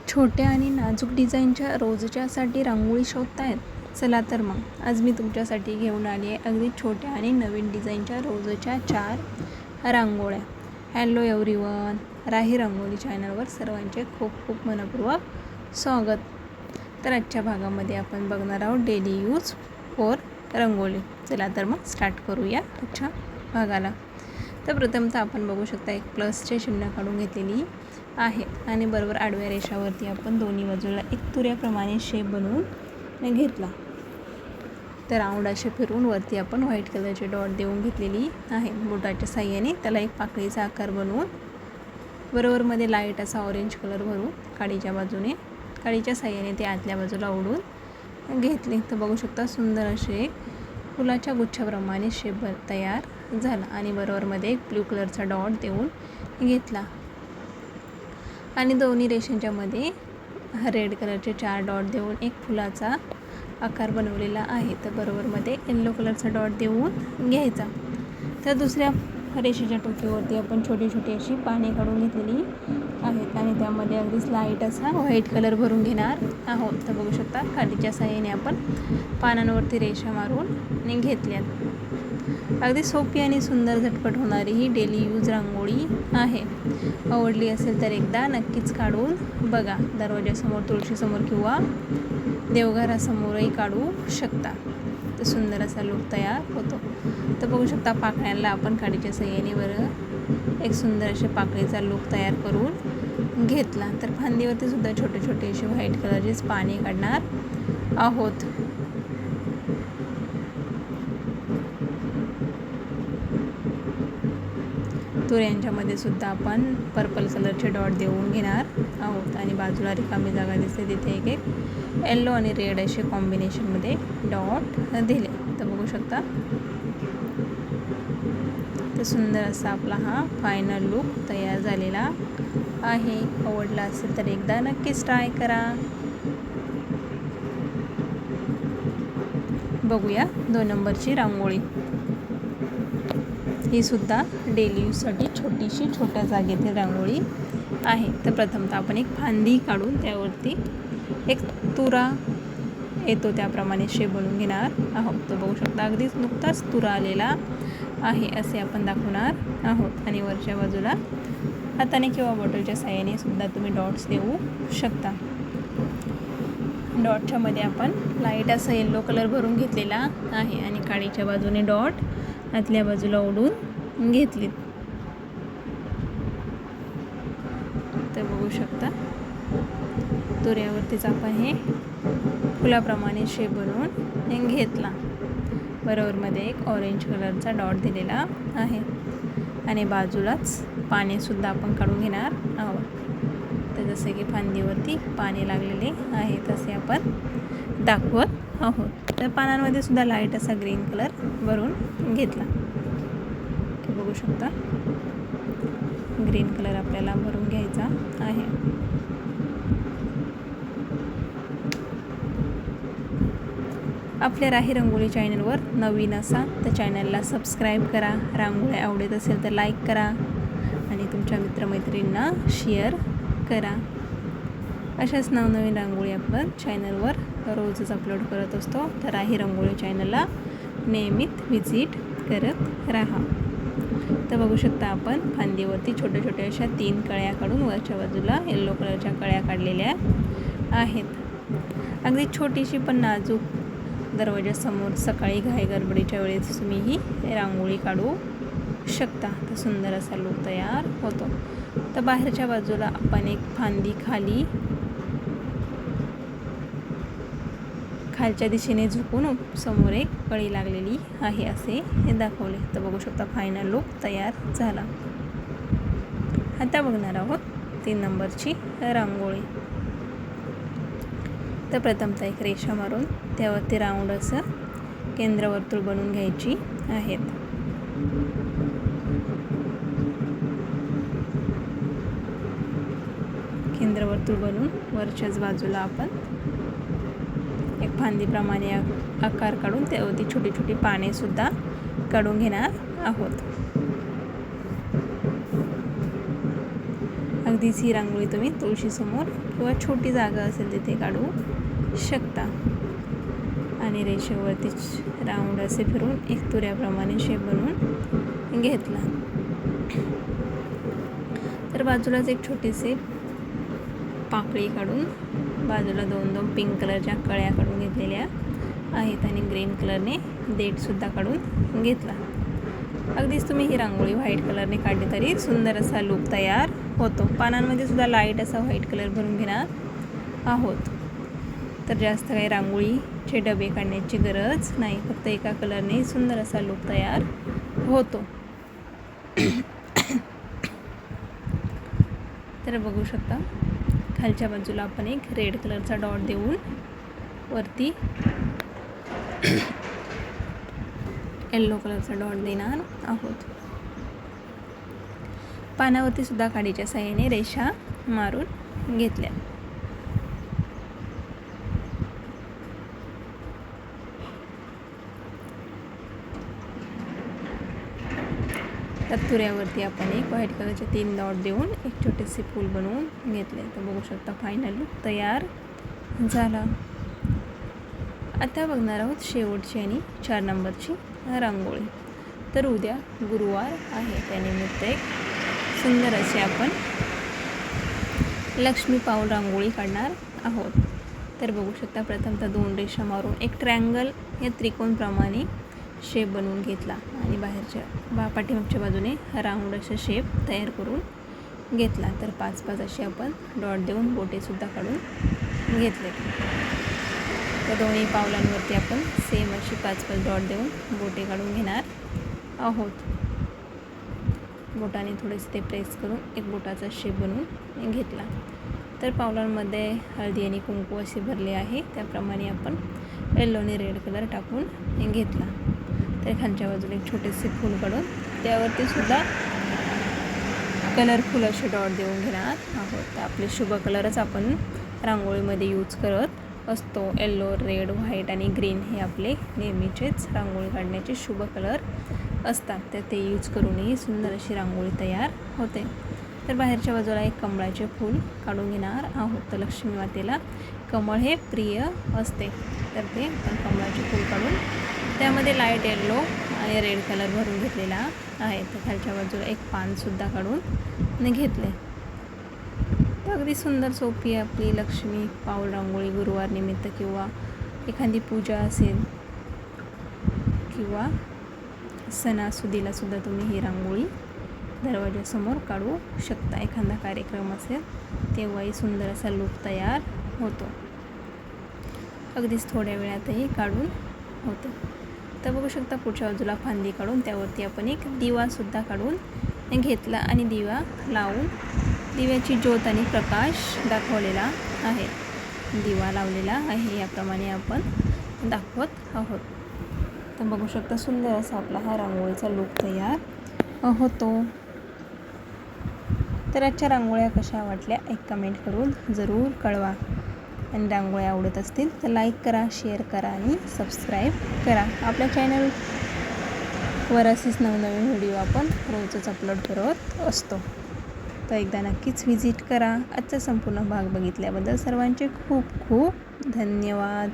छोट्या आणि नाजूक डिझाईनच्या रोजच्यासाठी रांगोळी शोधतायत? चला तर मग आज मी तुमच्यासाठी घेऊन आली आहे अगदी छोट्या आणि नवीन डिझाईनच्या रोजच्या 4 रांगोळ्या. हॅलो एव्हरीवन, राही रांगोळी चॅनलवर सर्वांचे खूप खूप मनपूर्वक स्वागत. तर आजच्या भागामध्ये आपण बघणार आहोत डेली यूज फॉर रंगोळी. चला तर मग स्टार्ट करूया आजच्या भागाला. तर प्रथमतः आपण बघू शकता एक प्लसचे चिन्ह काढून घेतलेली आहे आणि बरोबर आडव्या रेषावरती आपण दोन्ही बाजूला एक तुऱ्याप्रमाणे शेप बनवून घेतला. तर राऊंड असे फिरवून वरती आपण व्हाईट कलरचे डॉट देऊन घेतलेली आहे. बोटाच्या साह्याने त्याला एक पाकळीचा आकार बनवून बरोबरमध्ये लाईट असा ऑरेंज कलर भरून काडीच्या साह्याने ते आतल्या बाजूला ओढून घेतले. तर बघू शकता सुंदर असे फुलाच्या गुच्छाप्रमाणे शेप तयार झाला आणि बरोबरमध्ये एक ब्ल्यू कलरचा डॉट देऊन घेतला आणि दोन्ही रेषांच्या मध्ये रेड कलरचे 4 डॉट देऊन एक फुलाचा आकार बनवलेला आहे. तर बरोबरमध्ये येलो कलरचा डॉट देऊन घ्यायचा. तर दुसऱ्या रेषेच्या टोकीवरती आपण छोटी छोटी अशी पाने काढून घेतलेली आहेत आणि त्यामध्ये अगदीच लाईट असा व्हाईट कलर भरून घेणार आहोत. तर बघू शकता काडीच्या साह्याने आपण पानांवरती रेषा मारून घेतल्यात. अगदी सोपी आणि सुंदर झटपट होणारी ही डेली यूज रांगोळी आहे. आवडली असेल तर एकदा नक्कीच काढून बघा. दरवाजासमोर, तुळशीसमोर किंवा देवघरासमोरही काढू शकता. तर सुंदर असा लूक तयार होतो. तर बघू शकता पाकळ्यांना आपण काडीच्या साह्याने एक सुंदर असे पाकळीचा लूक तयार करून घेतला. तर फांदीवरती सुद्धा छोटे छोटे असे व्हाईट कलरचेच पाने काढणार आहोत. तुऱ्यांच्यामध्ये सुद्धा आपण पर्पल कलरचे डॉट देऊन घेणार आहोत आणि बाजूला रिकामी जागा दिसते तिथे एक येल्लो आणि रेड असे कॉम्बिनेशनमध्ये डॉट दिले. तर बघू शकता तर सुंदर असा आपला हा फायनल लूक तयार झालेला आहे. आवडला असेल तर एकदा नक्कीच ट्राय करा. बघूया 2 नंबरची रांगोळी. ही सुद्धा डेली यूजसाठी छोट्या जागेतील रांगोळी आहे. तर प्रथमतः आपण एक फांदी काढून त्यावरती एक तुरा येतो त्याप्रमाणे शेप बनवून घेणार आहोत. तर बघू शकता अगदीच नुकताच तुरा आलेला आहे असे आपण दाखवणार आहोत आणि वरच्या बाजूला हाताने किंवा बॉटलच्या साह्याने सुद्धा तुम्ही डॉट्स देऊ शकता. डॉटच्या मध्ये आपण लाईट असा येल्लो कलर भरून घेतलेला आहे आणि काडीच्या बाजूने डॉट आतल्या बाजूला ओढून घेतली. तर बघू शकता तुऱ्यावरतीच आपण हे फुलाप्रमाणे शेप बनवून घेतला. बरोबरमध्ये एक ऑरेंज कलरचा डॉट दिलेला आहे आणि बाजूलाच पानेसुद्धा आपण काढून घेणार आहोत. तर जसे की फांदीवरती पाने लागलेले आहे तसे आपण दाखवत आहोत. तर पानांमध्ये सुद्धा लाईट असा ग्रीन कलर भरून घेतला. बघू शकता ग्रीन कलर आपल्याला भरून घ्यायचा आहे. आपल्या राही रंगोळी चॅनलवर नवीन असाल तर चॅनलला सबस्क्राईब करा. रांगोळ्या आवडत असेल तर लाईक करा आणि तुमच्या मित्रमैत्रिणींना शेअर करा. अशाच नवनवीन रांगोळी आपण चॅनलवर रोजच अपलोड करत असतो. तर राही रंगोळी चॅनलला नियमित व्हिजिट करत राहा. तर बघू शकता आपण फांदीवरती छोट्या छोट्या अशा 3 कळ्या काढून वरच्या बाजूला येल्लो कलरच्या कळ्या काढलेल्या आहेत. अगदी छोटीशी पण नाजूक दरवाजासमोर सकाळी घाई गडबडीच्या वेळेस तुम्ही ही रांगोळी काढू शकता. तर सुंदर असा लूक तयार होतो. तर बाहेरच्या बाजूला आपण एक फांदी खालच्या दिशेने झुकून समोर एक कळी लागलेली आहे असे हे दाखवले. तर बघू शकता फायनल लूक तयार झाला. आता बघणार आहोत 3 नंबरची रांगोळी. तर प्रथमतः एक रेषा मारून त्यावरती राऊंड असं केंद्रवर्तुळ बनवून घ्यायची आहेत. केंद्रवर्तुळ बनवून वरच्याच बाजूला आपण एक फांदीप्रमाणे आकार काढून त्यावरती छोटी छोटी पाने सुद्धा काढून घेणार आहोत. अगदीच ही रांगोळी तुम्ही तुळशीसमोर किंवा छोटी जागा असेल तिथे काढू शकता. आणि रेषेवरतीच राऊंड असे फिरून एक तुऱ्याप्रमाणे शेप बनवून घेतला. तर बाजूलाच एक छोटीशी पाकळी काढून बाजूला 2 पिंक कलरच्या कळ्या काढून घेतलेल्या आहेत आणि ग्रीन कलरने देठसुद्धा काढून घेतला. अगदीच तुम्ही ही रांगोळी व्हाईट कलरने काढली तरी सुंदर असा लूक तयार होतो. पानांमध्ये सुद्धा लाईट असा व्हाईट कलर भरून घेणार आहोत. तर जास्त काही रांगोळीचे डबे काढण्याची गरज नाही, फक्त एका कलरने सुंदर असा लूक तयार होतो. तर बघू शकता खालच्या बाजूला आपण एक रेड कलरचा डॉट देऊन वरती येलो कलरचा डॉट देणार आहोत. पानावरती सुद्धा काडीच्या साहाय्याने रेषा मारून घेतल्या. तर तुऱ्यावरती आपण एक व्हाईट कलरचे 3 डॉट देऊन एक छोटेसे फूल बनवून घेतले. तर बघू शकता फायनल लूक तयार झाला. आता बघणार आहोत शेवटची आणि 4 नंबरची रांगोळी. तर उद्या गुरुवार आहे, त्यानिमित्त एक सुंदर अशी आपण लक्ष्मी पाऊल रांगोळी काढणार आहोत. तर बघू शकता प्रथमतः 2 रेषा मारून एक ट्रँगल या त्रिकोणप्रमाणे शेप बनवून घेतला आणि बाहेरच्या पाठीमागच्या बाजूने राऊंड असा शेप तयार करून घेतला. तर 5-5 असे आपण डॉट देऊन बोटेसुद्धा काढून घेतले. तर दोन्ही पावलांवरती आपण सेम अशी 5-5 डॉट देऊन बोटे काढून घेणार आहोत. बोटाने थोडेसे ते प्रेस करून एक बोटाचा शेप बनवून घेतला. तर पावलांमध्ये हळदी आणि कुंकू असे भरले आहे, त्याप्रमाणे आपण येलो आणि रेड कलर टाकून घेतला. तर खालच्या बाजूला एक छोटेसे फूल काढून त्यावरती सुद्धा कलरफुल असे डॉट देऊन घेणार आहोत. तर आपले शुभ कलरच आपण रांगोळीमध्ये यूज करत असतो. येलो, रेड, व्हाईट आणि ग्रीन हे आपले नेहमीचेच रांगोळी काढण्याचे शुभ कलर असतात. तर ते यूज करूनही सुंदर अशी रांगोळी तयार होते. तर बाहेरच्या बाजूला एक कमळाचे फूल काढून घेणार आहोत. तर लक्ष्मी मातेला कमळ हे प्रिय असते, तर ते आपण कमळाचे फूल काढून त्यामध्ये लाईट येल्लो आणि रेड कलर भरून घेतलेला आहे. तर खालच्या बाजूला एक पानसुद्धा काढून घेतले. तर अगदी सुंदर सोपी आपली लक्ष्मी पाऊल रांगोळी गुरुवार निमित्त किंवा एखादी पूजा असेल किंवा सणासुदीला सुद्धा तुम्ही ही रांगोळी दरवाजासमोर काढू शकता. एखादा कार्यक्रम असेल तेव्हाही सुंदर असा लूक तयार होतो. अगदीच थोड्या वेळातही काढून होतो. तर बघू शकता पुढच्या बाजूला फांदी काढून त्यावरती आपण एक दिवासुद्धा काढून घेतला आणि दिवा लावून दिव्याची ज्योत आणि प्रकाश दाखवलेला आहे. दिवा लावलेला आहे याप्रमाणे आपण दाखवत आहोत. तर बघू शकता सुंदर असा आपला हा रांगोळीचा लूक तयार होतो. तर आजच्या रांगोळ्या कशा वाटल्या एक कमेंट करून जरूर कळवा. आणि रांगोळ्या आवडत असतील तर लाईक करा, शेअर करा आणि सबस्क्राईब करा. आपल्या चॅनलवर असेच नवनवीन व्हिडिओ आपण रोजच अपलोड करत असतो. तर एकदा नक्कीच व्हिजिट करा. आजचा संपूर्ण भाग बघितल्याबद्दल सर्वांचे खूप खूप धन्यवाद.